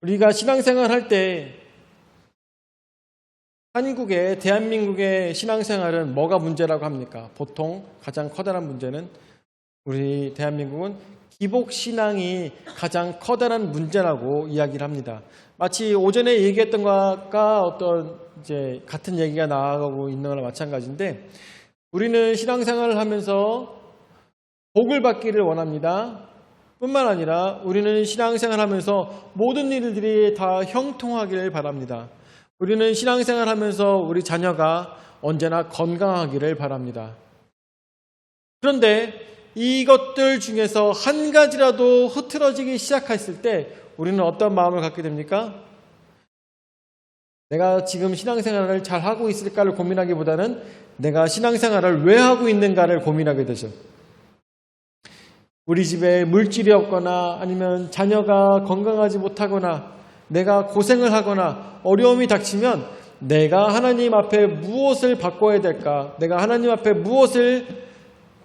우리가 신앙생활 할 때 한국의, 대한민국의 신앙생활은 뭐가 문제라고 합니까? 보통 가장 커다란 문제는 우리 대한민국은 기복신앙이 가장 커다란 문제라고 이야기를 합니다. 마치 오전에 얘기했던 것과 어떤 이제 같은 얘기가 나가고 있는 거나 마찬가지인데 우리는 신앙생활을 하면서 복을 받기를 원합니다. 뿐만 아니라 우리는 신앙생활을 하면서 모든 일들이 다 형통하기를 바랍니다. 우리는 신앙생활을 하면서 우리 자녀가 언제나 건강하기를 바랍니다. 그런데 이것들 중에서 한 가지라도 흐트러지기 시작했을 때 우리는 어떤 마음을 갖게 됩니까? 내가 지금 신앙생활을 잘 하고 있을까를 고민하기보다는 내가 신앙생활을 왜 하고 있는가를 고민하게 되죠. 우리 집에 물질이 없거나 아니면 자녀가 건강하지 못하거나 내가 고생을 하거나 어려움이 닥치면 내가 하나님 앞에 무엇을 바꿔야 될까? 내가 하나님 앞에 무엇을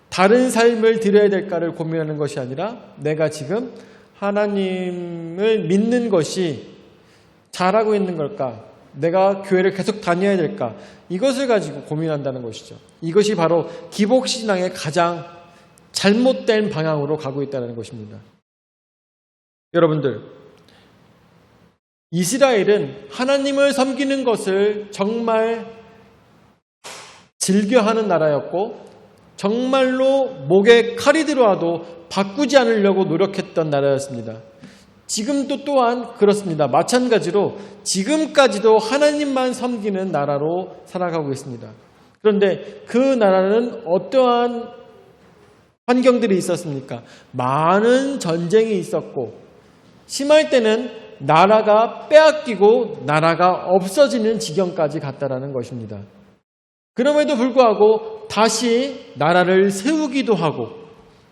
다른 삶을 드려야 될까를 고민하는 것이 아니라 내가 지금 하나님을 믿는 것이 잘하고 있는 걸까? 내가 교회를 계속 다녀야 될까? 이것을 가지고 고민한다는 것이죠. 이것이 바로 기복신앙의 가장 잘못된 방향으로 가고 있다는 것입니다. 여러분들, 이스라엘은 하나님을 섬기는 것을 정말 즐겨하는 나라였고 정말로 목에 칼이 들어와도 바꾸지 않으려고 노력했던 나라였습니다. 지금도 또한 그렇습니다. 마찬가지로 지금까지도 하나님만 섬기는 나라로 살아가고 있습니다. 그런데 그 나라는 어떠한 환경들이 있었습니까? 많은 전쟁이 있었고 심할 때는 나라가 빼앗기고 나라가 없어지는 지경까지 갔다라는 것입니다. 그럼에도 불구하고 다시 나라를 세우기도 하고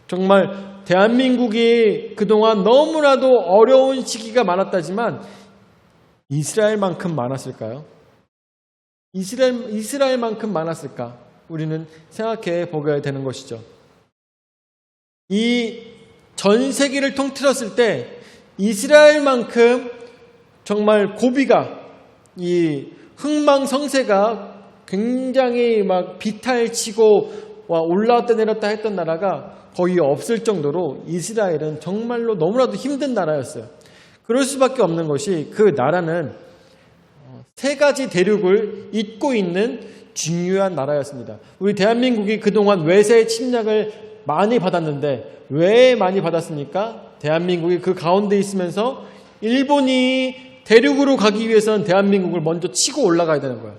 정말 대한민국이 그동안 너무나도 어려운 시기가 많았다지만 이스라엘만큼 많았을까요? 이스라엘만큼 많았을까? 우리는 생각해 보게 되는 것이죠. 이 전 세계를 통틀었을 때 이스라엘만큼 정말 고비가 이 흥망성쇠가 굉장히 막 비탈치고 올라왔다 내렸다 했던 나라가 거의 없을 정도로 이스라엘은 정말로 너무나도 힘든 나라였어요. 그럴 수밖에 없는 것이 그 나라는 세 가지 대륙을 잇고 있는 중요한 나라였습니다. 우리 대한민국이 그동안 외세의 침략을 많이 받았는데 왜 많이 받았습니까? 대한민국이 그 가운데 있으면서 일본이 대륙으로 가기 위해서는 대한민국을 먼저 치고 올라가야 되는 거예요.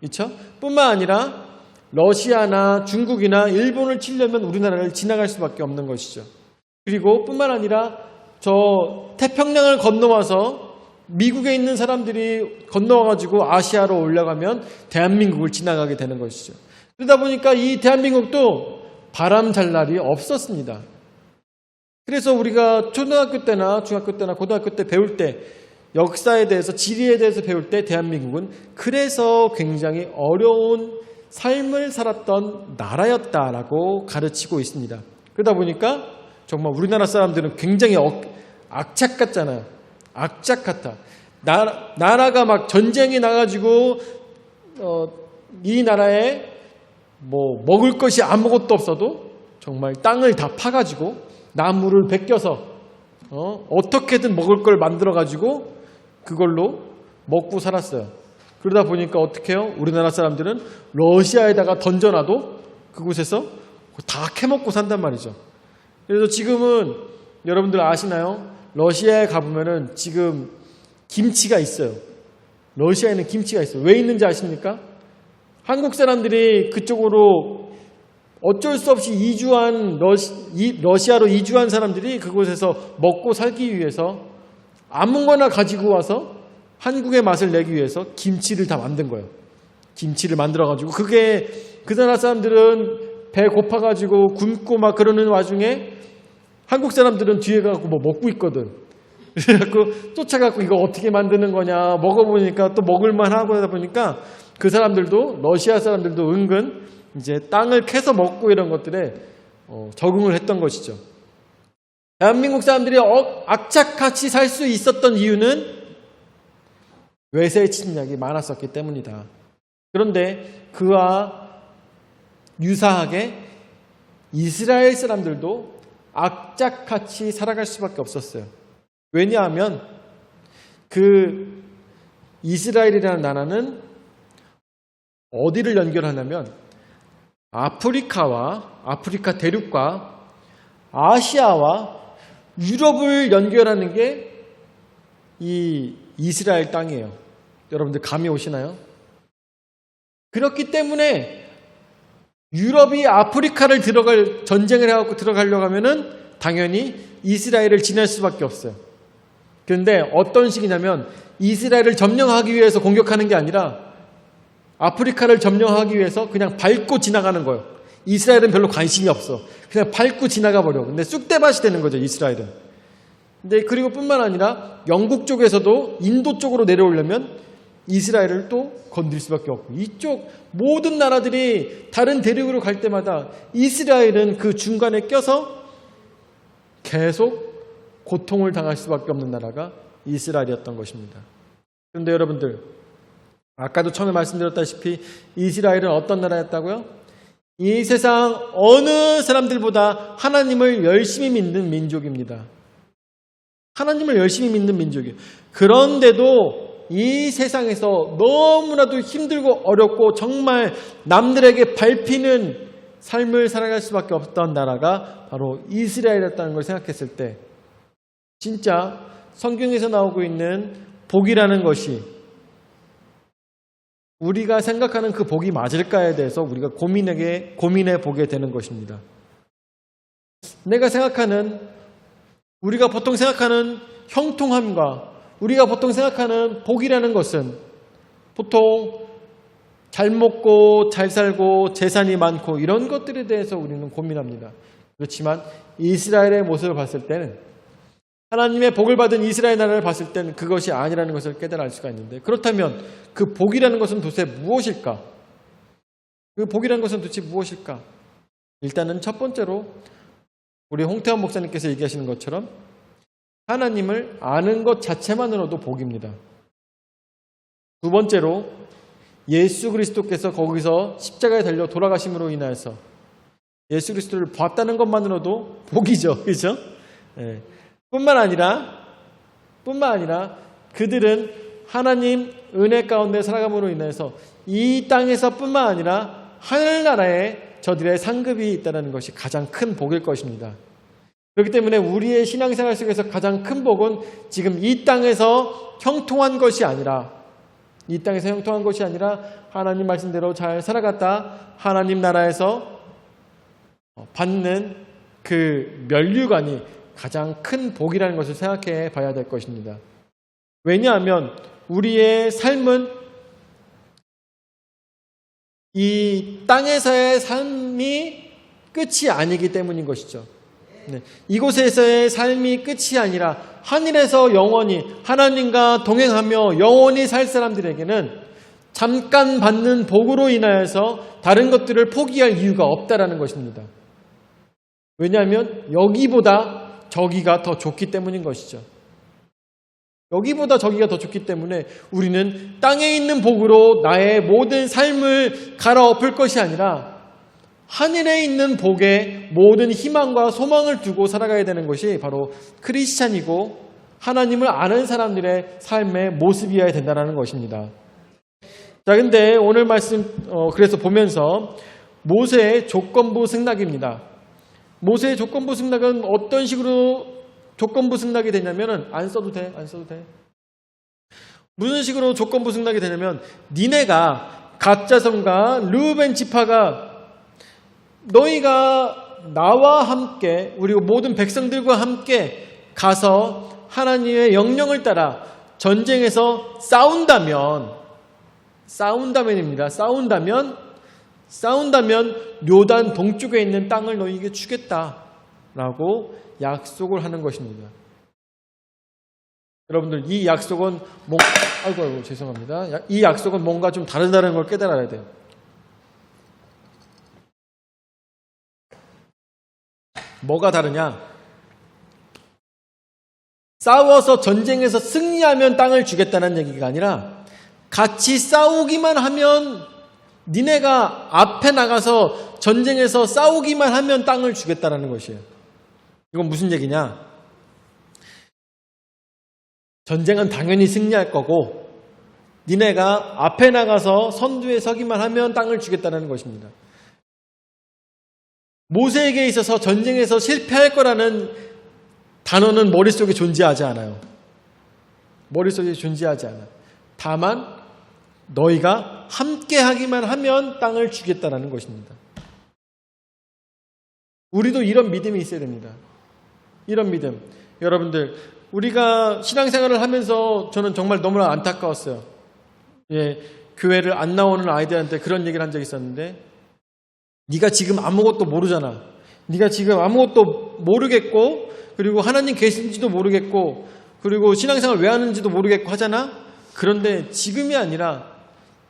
그렇죠? 뿐만 아니라 러시아나 중국이나 일본을 치려면 우리나라를 지나갈 수밖에 없는 것이죠. 그리고 뿐만 아니라 저 태평양을 건너와서 미국에 있는 사람들이 건너와가지고 아시아로 올라가면 대한민국을 지나가게 되는 것이죠. 그러다 보니까 이 대한민국도 바람 잘 날이 없었습니다. 그래서 우리가 초등학교 때나 중학교 때나 고등학교 때 배울 때 역사에 대해서 지리에 대해서 배울 때 대한민국은 그래서 굉장히 어려운 삶을 살았던 나라였다라고 가르치고 있습니다. 그러다 보니까 정말 우리나라 사람들은 굉장히 악착 같잖아요. 악착 같아. 나라가 막 전쟁이 나가지고 이 나라에 뭐 먹을 것이 아무것도 없어도 정말 땅을 다 파가지고 나무를 베껴서 어떻게든 먹을 걸 만들어가지고 그걸로 먹고 살았어요. 그러다 보니까 어떻게 해요? 우리나라 사람들은 러시아에다가 던져놔도 그곳에서 다 캐먹고 산단 말이죠. 그래서 지금은 여러분들 아시나요? 러시아에 가보면은 지금 김치가 있어요. 러시아에는 김치가 있어요. 왜 있는지 아십니까? 한국 사람들이 그쪽으로 어쩔 수 없이 러시아로 이주한 사람들이 그곳에서 먹고 살기 위해서 아무거나 가지고 와서 한국의 맛을 내기 위해서 김치를 다 만든 거예요. 김치를 만들어가지고 그게 그 나라 사람들은 배 고파가지고 굶고 막 그러는 와중에 한국 사람들은 뒤에 가고 뭐 먹고 있거든. 그래갖고 쫓아갖고 이거 어떻게 만드는 거냐 먹어보니까 또 먹을만 하고 하다 보니까 그 사람들도 러시아 사람들도 은근 이제 땅을 캐서 먹고 이런 것들에 적응을 했던 것이죠. 대한민국 사람들이 악착같이 살 수 있었던 이유는 외세 침략이 많았었기 때문이다. 그런데 그와 유사하게 이스라엘 사람들도 악착같이 살아갈 수밖에 없었어요. 왜냐하면 그 이스라엘이라는 나라는 어디를 연결하냐면 아프리카 대륙과 아시아와 유럽을 연결하는 게 이 이스라엘 땅이에요. 여러분들 감이 오시나요? 그렇기 때문에 유럽이 아프리카를 전쟁을 해갖고 들어가려고 하면은 당연히 이스라엘을 지날 수밖에 없어요. 그런데 어떤 식이냐면 이스라엘을 점령하기 위해서 공격하는 게 아니라 아프리카를 점령하기 위해서 그냥 밟고 지나가는 거예요. 이스라엘은 별로 관심이 없어. 그냥 밟고 지나가 버려. 근데 쑥대밭이 되는 거죠, 이스라엘은. 근데 그리고 뿐만 아니라 영국 쪽에서도 인도 쪽으로 내려오려면 이스라엘을 또 건들 수밖에 없고, 이쪽 모든 나라들이 다른 대륙으로 갈 때마다 이스라엘은 그 중간에 껴서 계속 고통을 당할 수밖에 없는 나라가 이스라엘이었던 것입니다. 그런데 여러분들, 아까도 처음에 말씀드렸다시피 이스라엘은 어떤 나라였다고요? 이 세상 어느 사람들보다 하나님을 열심히 믿는 민족입니다. 하나님을 열심히 믿는 민족이에요. 그런데도 이 세상에서 너무나도 힘들고 어렵고 정말 남들에게 밟히는 삶을 살아갈 수밖에 없던 나라가 바로 이스라엘이었다는 걸 생각했을 때 진짜 성경에서 나오고 있는 복이라는 것이 우리가 생각하는 그 복이 맞을까에 대해서 우리가 고민해 보게 되는 것입니다. 우리가 보통 생각하는 형통함과 우리가 보통 생각하는 복이라는 것은 보통 잘 먹고 잘 살고 재산이 많고 이런 것들에 대해서 우리는 고민합니다. 그렇지만 이스라엘의 모습을 봤을 때는, 하나님의 복을 받은 이스라엘 나라를 봤을 때는 그것이 아니라는 것을 깨달아 알 수가 있는데, 그렇다면 그 복이라는 것은 도대체 무엇일까? 그 복이라는 것은 도대체 무엇일까? 일단은 첫 번째로 우리 홍태환 목사님께서 얘기하시는 것처럼 하나님을 아는 것 자체만으로도 복입니다. 두 번째로 예수 그리스도께서 거기서 십자가에 달려 돌아가심으로 인하여서 예수 그리스도를 봤다는 것만으로도 복이죠. 그렇죠? 네. 뿐만 아니라 그들은 하나님 은혜 가운데 살아감으로 인해서 이 땅에서 뿐만 아니라 하늘나라에 저들의 상급이 있다는 것이 가장 큰 복일 것입니다. 그렇기 때문에 우리의 신앙생활 속에서 가장 큰 복은 지금 이 땅에서 형통한 것이 아니라 하나님 말씀대로 잘 살아갔다 하나님 나라에서 받는 그 면류관이 가장 큰 복이라는 것을 생각해 봐야 될 것입니다. 왜냐하면 우리의 삶은 이 땅에서의 삶이 끝이 아니기 때문인 것이죠. 네. 이곳에서의 삶이 끝이 아니라 하늘에서 영원히 하나님과 동행하며 영원히 살 사람들에게는 잠깐 받는 복으로 인하여서 다른 것들을 포기할 이유가 없다라는 것입니다. 왜냐하면 여기보다 저기가 더 좋기 때문인 것이죠. 여기보다 저기가 더 좋기 때문에 우리는 땅에 있는 복으로 나의 모든 삶을 갈아엎을 것이 아니라 하늘에 있는 복에 모든 희망과 소망을 두고 살아가야 되는 것이 바로 크리스찬이고 하나님을 아는 사람들의 삶의 모습이어야 된다는 것입니다. 자, 근데 오늘 말씀 그래서 보면서 모세의 조건부 승낙입니다. 모세의 조건부 승낙은 어떤 식으로 조건부 승낙이 되냐면은 안 써도 돼. 무슨 식으로 조건부 승낙이 되냐면 니네가 갓 자손과 르우벤 지파가 너희가 나와 함께 우리 모든 백성들과 함께 가서 하나님의 명령을 따라 전쟁에서 싸운다면입니다. 싸운다면 요단 동쪽에 있는 땅을 너희에게 주겠다라고 약속을 하는 것입니다. 여러분들 이 약속은 죄송합니다. 이 약속은 뭔가 좀 다르다는 걸 깨달아야 돼요. 뭐가 다르냐? 싸워서 전쟁에서 승리하면 땅을 주겠다는 얘기가 아니라 같이 싸우기만 하면 니네가 앞에 나가서 전쟁에서 싸우기만 하면 땅을 주겠다는 것이에요. 이건 무슨 얘기냐? 전쟁은 당연히 승리할 거고 니네가 앞에 나가서 선두에 서기만 하면 땅을 주겠다는 것입니다. 모세에게 있어서 전쟁에서 실패할 거라는 단어는 머릿속에 존재하지 않아요. 머릿속에 존재하지 않아요. 다만 너희가 함께 하기만 하면 땅을 주겠다는 것입니다. 우리도 이런 믿음이 있어야 됩니다. 이런 믿음. 여러분들, 우리가 신앙생활을 하면서 저는 정말 너무나 안타까웠어요. 교회를 안 나오는 아이들한테 그런 얘기를 한 적이 있었는데, 네가 지금 아무것도 모르잖아. 네가 지금 아무것도 모르겠고, 그리고 하나님 계신지도 모르겠고, 그리고 신앙생활 왜 하는지도 모르겠고 하잖아. 그런데 지금이 아니라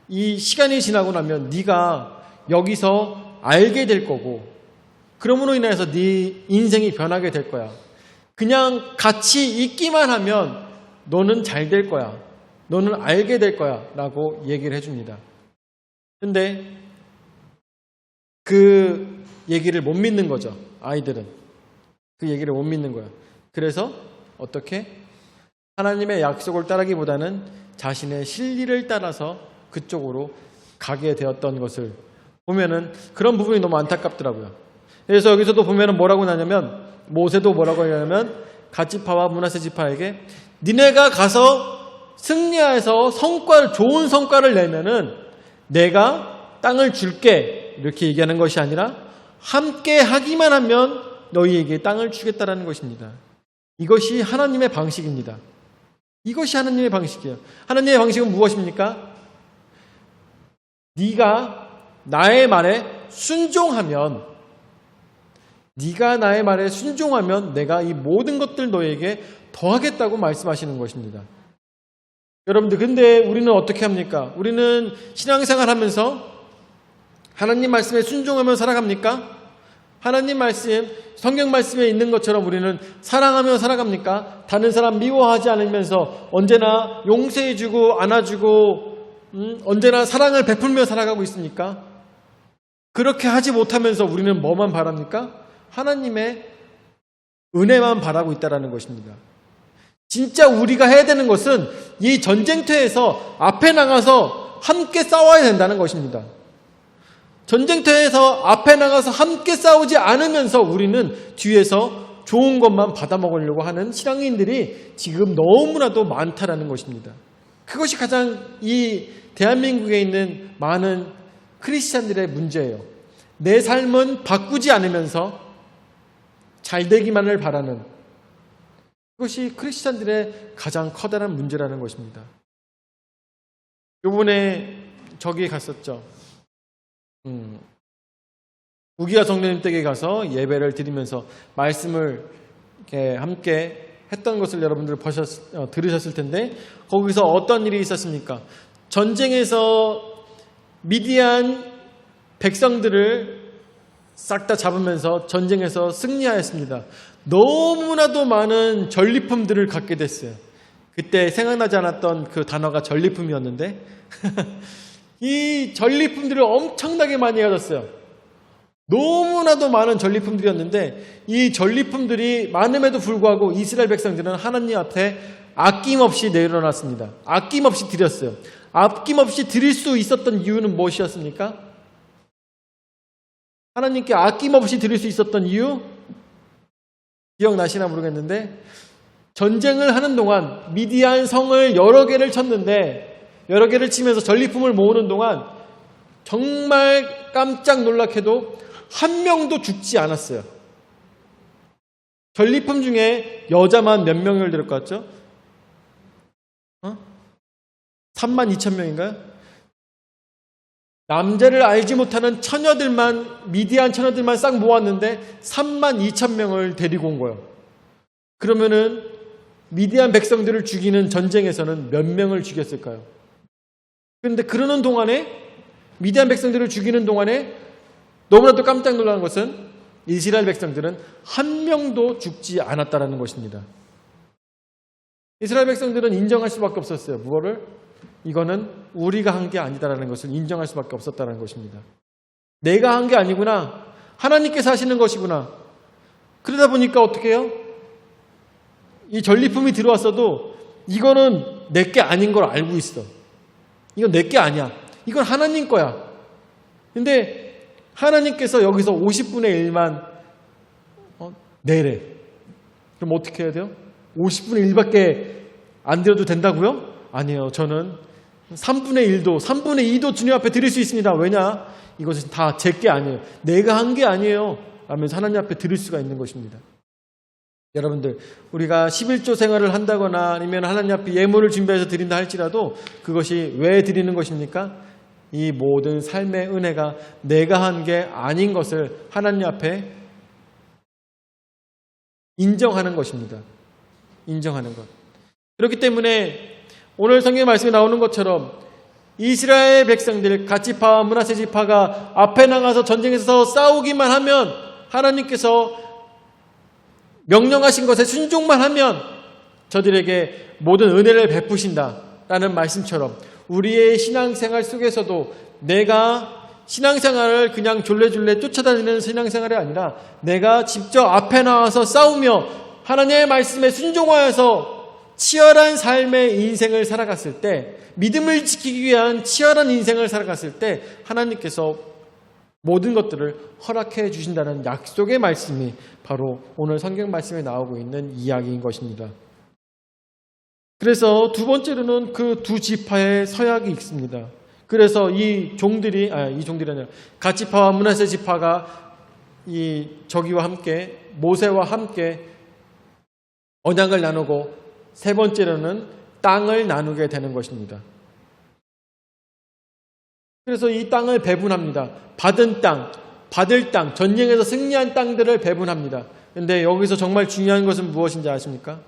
이 시간이 지나고 나면 네가 여기서 알게 될 거고, 그러므로 인해서 네 인생이 변하게 될 거야. 그냥 같이 있기만 하면 너는 잘 될 거야. 너는 알게 될 거야. 라고 얘기를 해줍니다. 근데 그 얘기를 못 믿는 거죠. 아이들은. 그 얘기를 못 믿는 거야. 그래서 어떻게? 하나님의 약속을 따르기보다는 자신의 실리를 따라서 그쪽으로 가게 되었던 것을 보면은 그런 부분이 너무 안타깝더라고요. 그래서 여기서도 보면은 뭐라고 나냐면, 모세도 뭐라고 하냐면 갓지파와 므낫세 지파에게 니네가 가서 승리해서 좋은 성과를 내면은 내가 땅을 줄게, 이렇게 얘기하는 것이 아니라 함께 하기만 하면 너희에게 땅을 주겠다라는 것입니다. 이것이 하나님의 방식입니다. 이것이 하나님의 방식이에요. 하나님의 방식은 무엇입니까? 네가 나의 말에 순종하면, 네가 나의 말에 순종하면 내가 이 모든 것들 너에게 더하겠다고 말씀하시는 것입니다. 여러분들, 근데 우리는 어떻게 합니까? 우리는 신앙생활 하면서 하나님 말씀에 순종하며 살아갑니까? 하나님 말씀, 성경 말씀에 있는 것처럼 우리는 사랑하며 살아갑니까? 다른 사람 미워하지 않으면서 언제나 용서해주고 안아주고 언제나 사랑을 베풀며 살아가고 있습니까? 그렇게 하지 못하면서 우리는 뭐만 바랍니까? 하나님의 은혜만 바라고 있다는 것입니다. 진짜 우리가 해야 되는 것은 이 전쟁터에서 앞에 나가서 함께 싸워야 된다는 것입니다. 전쟁터에서 앞에 나가서 함께 싸우지 않으면서 우리는 뒤에서 좋은 것만 받아먹으려고 하는 신앙인들이 지금 너무나도 많다라는 것입니다. 그것이 가장 이 대한민국에 있는 많은 크리스찬들의 문제예요. 내 삶은 바꾸지 않으면서 잘 되기만을 바라는, 그것이 크리스찬들의 가장 커다란 문제라는 것입니다. 요번에 저기 갔었죠. 우기야 성도님 댁에 가서 예배를 드리면서 말씀을 이렇게 함께 했던 것을 여러분들 들으셨을 텐데, 거기서 어떤 일이 있었습니까? 전쟁에서 미디안 백성들을 싹 다 잡으면서 전쟁에서 승리하였습니다. 너무나도 많은 전리품들을 갖게 됐어요. 그때 생각나지 않았던 그 단어가 전리품이었는데 이 전리품들을 엄청나게 많이 가졌어요. 너무나도 많은 전리품들이었는데 이 전리품들이 많음에도 불구하고 이스라엘 백성들은 하나님 앞에 아낌없이 내려놨습니다. 아낌없이 드렸어요. 아낌없이 드릴 수 있었던 이유는 무엇이었습니까? 하나님께 아낌없이 드릴 수 있었던 이유? 기억나시나 모르겠는데, 전쟁을 하는 동안 미디안 성을 여러 개를 쳤는데, 여러 개를 치면서 전리품을 모으는 동안 정말 깜짝 놀랍게도 한 명도 죽지 않았어요. 전리품 중에 여자만 몇 명을 데릴 것 같죠? 32,000명인가요? 남자를 알지 못하는 처녀들만, 미디안 처녀들만 싹 모았는데 32,000명을 데리고 온 거예요. 그러면은 미디안 백성들을 죽이는 전쟁에서는 몇 명을 죽였을까요? 그런데 그러는 동안에, 미디안 백성들을 죽이는 동안에 너무나도 깜짝 놀라는 것은 이스라엘 백성들은 한 명도 죽지 않았다는 것입니다. 이스라엘 백성들은 인정할 수밖에 없었어요. 무엇을? 이거는 우리가 한 게 아니다라는 것을 인정할 수밖에 없었다는 것입니다. 내가 한 게 아니구나. 하나님께서 하시는 것이구나. 그러다 보니까 어떻게 해요? 이 전리품이 들어왔어도 이거는 내 게 아닌 걸 알고 있어. 이건 내 게 아니야. 이건 하나님 거야. 근데 하나님께서 여기서 50분의 1만 내래. 그럼 어떻게 해야 돼요? 50분의 1밖에 안 드려도 된다고요? 아니에요. 저는 3분의 1도, 3분의 2도 주님 앞에 드릴 수 있습니다. 왜냐? 이것은 다 제 게 아니에요. 내가 한 게 아니에요. 라면서 하나님 앞에 드릴 수가 있는 것입니다. 여러분들, 우리가 11조 생활을 한다거나 아니면 하나님 앞에 예물을 준비해서 드린다 할지라도 그것이 왜 드리는 것입니까? 이 모든 삶의 은혜가 내가 한 게 아닌 것을 하나님 앞에 인정하는 것입니다. 인정하는 것. 그렇기 때문에 오늘 성경 말씀에 나오는 것처럼 이스라엘 백성들 갓지파와 므낫세 지파가 앞에 나가서 전쟁에서 싸우기만 하면 하나님께서 명령하신 것에 순종만 하면 저들에게 모든 은혜를 베푸신다라는 말씀처럼 우리의 신앙생활 속에서도 내가 신앙생활을 그냥 졸래졸래 쫓아다니는 신앙생활이 아니라 내가 직접 앞에 나와서 싸우며 하나님의 말씀에 순종하여서 치열한 삶의 인생을 살아갔을 때, 믿음을 지키기 위한 치열한 인생을 살아갔을 때 하나님께서 모든 것들을 허락해 주신다는 약속의 말씀이 바로 오늘 성경 말씀에 나오고 있는 이야기인 것입니다. 그래서 두 번째로는 그 두 지파의 서약이 있습니다. 그래서 이 종들이 아니라 갓지파와 므낫세 지파가 이 저기와 함께 모세와 함께 언약을 나누고 세 번째로는 땅을 나누게 되는 것입니다. 그래서 이 땅을 배분합니다. 받은 땅, 받을 땅, 전쟁에서 승리한 땅들을 배분합니다. 그런데 여기서 정말 중요한 것은 무엇인지 아십니까?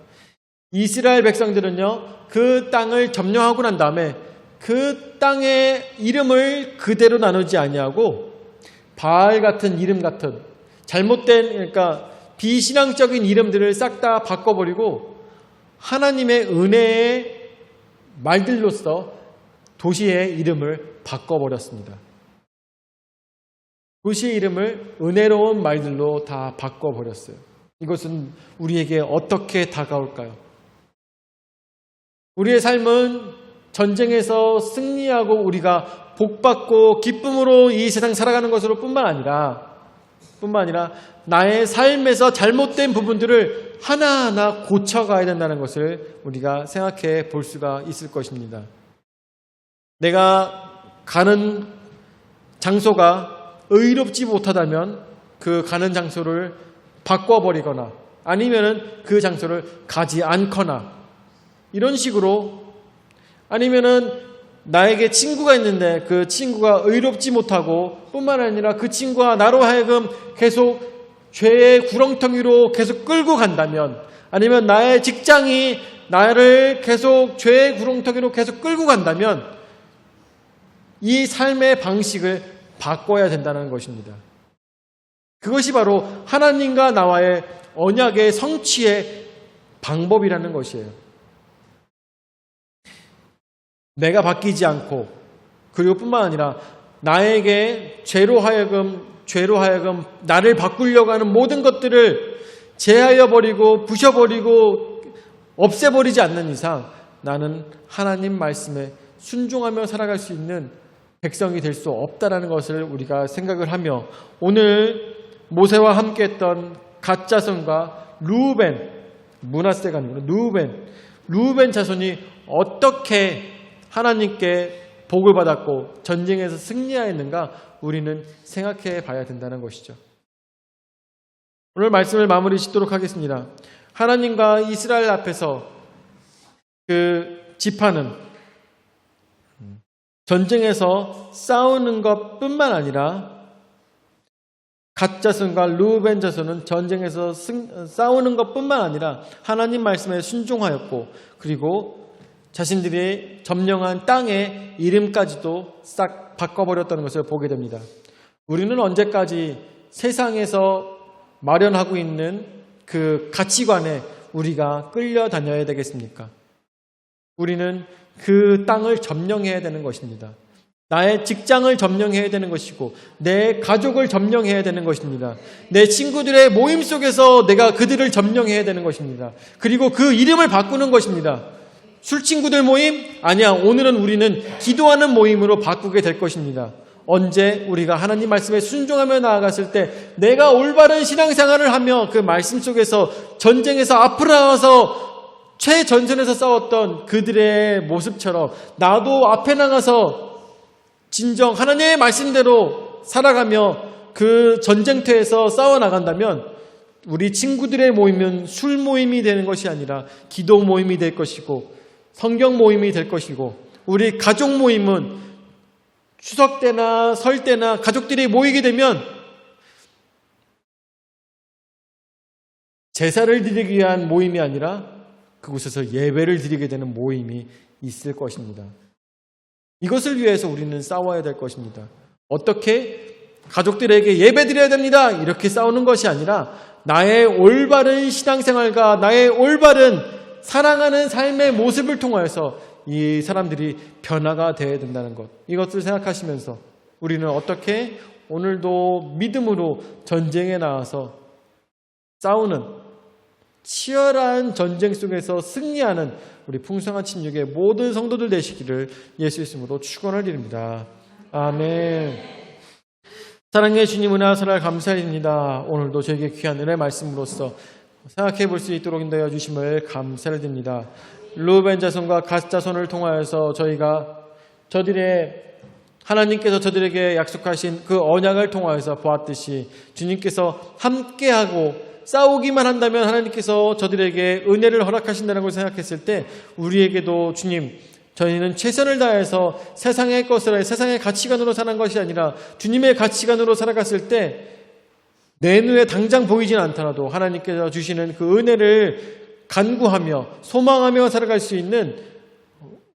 이스라엘 백성들은요, 그 땅을 점령하고 난 다음에 그 땅의 이름을 그대로 나누지 아니하고 바알 같은 이름 같은 잘못된, 그러니까 비신앙적인 이름들을 싹 다 바꿔버리고 하나님의 은혜의 말들로서 도시의 이름을 바꿔버렸습니다. 도시의 이름을 은혜로운 말들로 다 바꿔버렸어요. 이것은 우리에게 어떻게 다가올까요? 우리의 삶은 전쟁에서 승리하고 우리가 복받고 기쁨으로 이 세상 살아가는 것으로 뿐만 아니라 나의 삶에서 잘못된 부분들을 하나하나 고쳐가야 된다는 것을 우리가 생각해 볼 수가 있을 것입니다. 내가 가는 장소가 의롭지 못하다면 그 가는 장소를 바꿔버리거나 아니면은 그 장소를 가지 않거나 이런 식으로, 아니면은 나에게 친구가 있는데 그 친구가 의롭지 못하고 뿐만 아니라 그 친구가 나로 하여금 계속 죄의 구렁텅이로 계속 끌고 간다면, 아니면 나의 직장이 나를 계속 죄의 구렁텅이로 계속 끌고 간다면 이 삶의 방식을 바꿔야 된다는 것입니다. 그것이 바로 하나님과 나와의 언약의 성취의 방법이라는 것이에요. 내가 바뀌지 않고, 그리고 뿐만 아니라 나에게 죄로 하여금 나를 바꾸려고 하는 모든 것들을 제하여 버리고 부셔버리고 없애버리지 않는 이상 나는 하나님 말씀에 순종하며 살아갈 수 있는 백성이 될 수 없다라는 것을 우리가 생각을 하며, 오늘 모세와 함께 했던 갓 자손과 르우벤, 므낫세가 아니고 르우벤 자손이 어떻게 하나님께 복을 받았고 전쟁에서 승리하였는가 우리는 생각해 봐야 된다는 것이죠. 오늘 말씀을 마무리 짓도록 하겠습니다. 하나님과 이스라엘 앞에서 그 지파는 전쟁에서 싸우는 것뿐만 아니라 갓 자손과 르우벤 자손은 전쟁에서 싸우는 것뿐만 아니라 하나님 말씀에 순종하였고, 그리고 자신들이 점령한 땅의 이름까지도 싹 바꿔버렸다는 것을 보게 됩니다. 우리는 언제까지 세상에서 마련하고 있는 그 가치관에 우리가 끌려다녀야 되겠습니까? 우리는 그 땅을 점령해야 되는 것입니다. 나의 직장을 점령해야 되는 것이고 내 가족을 점령해야 되는 것입니다. 내 친구들의 모임 속에서 내가 그들을 점령해야 되는 것입니다. 그리고 그 이름을 바꾸는 것입니다. 술친구들 모임? 아니야. 오늘은 우리는 기도하는 모임으로 바꾸게 될 것입니다. 언제 우리가 하나님 말씀에 순종하며 나아갔을 때 내가 올바른 신앙생활을 하며 그 말씀 속에서 전쟁에서 앞으로 나가서 최전선에서 싸웠던 그들의 모습처럼 나도 앞에 나가서 진정 하나님의 말씀대로 살아가며 그 전쟁터에서 싸워나간다면 우리 친구들의 모임은 술 모임이 되는 것이 아니라 기도 모임이 될 것이고 성경 모임이 될 것이고 우리 가족 모임은 추석 때나 설 때나 가족들이 모이게 되면 제사를 드리기 위한 모임이 아니라 그곳에서 예배를 드리게 되는 모임이 있을 것입니다. 이것을 위해서 우리는 싸워야 될 것입니다. 어떻게 가족들에게 예배 드려야 됩니다. 이렇게 싸우는 것이 아니라 나의 올바른 신앙생활과 나의 올바른 사랑하는 삶의 모습을 통하여서 이 사람들이 변화가 되어야 된다는 것. 이것을 생각하시면서 우리는 어떻게 오늘도 믿음으로 전쟁에 나와서 싸우는 치열한 전쟁 속에서 승리하는 우리 풍성한 침묵의 모든 성도들 되시기를 예수 이름으로 축원을 드립니다. 아멘. 사랑의 주님 은혜와 사랑을 감사드립니다. 오늘도 저에게 귀한 은혜 말씀으로써 생각해 볼 수 있도록 인도하여 주심을 감사를 드립니다. 루벤 자손과 갓 자손을 통하여서 하나님께서 저들에게 약속하신 그 언약을 통하여서 보았듯이 주님께서 함께하고 싸우기만 한다면 하나님께서 저들에게 은혜를 허락하신다는 걸 생각했을 때 우리에게도 주님, 저희는 최선을 다해서 세상의 것을 세상의 가치관으로 사는 것이 아니라 주님의 가치관으로 살아갔을 때 내 눈에 당장 보이진 않더라도 하나님께서 주시는 그 은혜를 간구하며 소망하며 살아갈 수 있는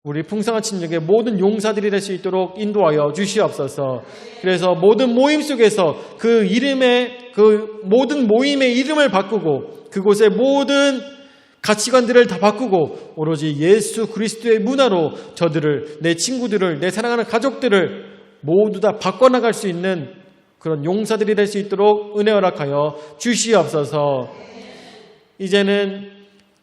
우리 풍성한 침략의 모든 용사들이 될 수 있도록 인도하여 주시옵소서. 그래서 모든 모임 속에서 그 모든 모임의 이름을 바꾸고 그곳의 모든 가치관들을 다 바꾸고 오로지 예수 그리스도의 문화로 저들을, 내 친구들을, 내 사랑하는 가족들을 모두 다 바꿔나갈 수 있는 그런 용사들이 될 수 있도록 은혜 허락하여 주시옵소서. 이제는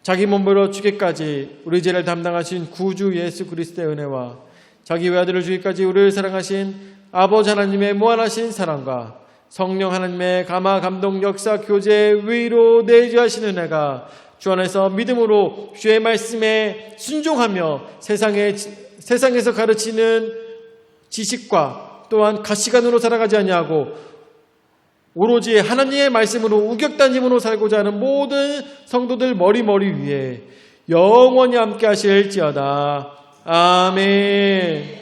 자기 몸으로 죽기까지 우리 죄를 담당하신 구주 예수 그리스도의 은혜와 자기 외아들을 주기까지 우리를 사랑하신 아버지 하나님의 무한하신 사랑과 성령 하나님의 감화 감동 역사 교제 위로 내주하신 은혜가 주 안에서 믿음으로 주의 말씀에 순종하며 세상에서 가르치는 지식과 또한 가시관으로 살아가지 아니하고 오로지 하나님의 말씀으로 우격단심으로 살고자 하는 모든 성도들 머리 위에 영원히 함께 하실지어다. 아멘.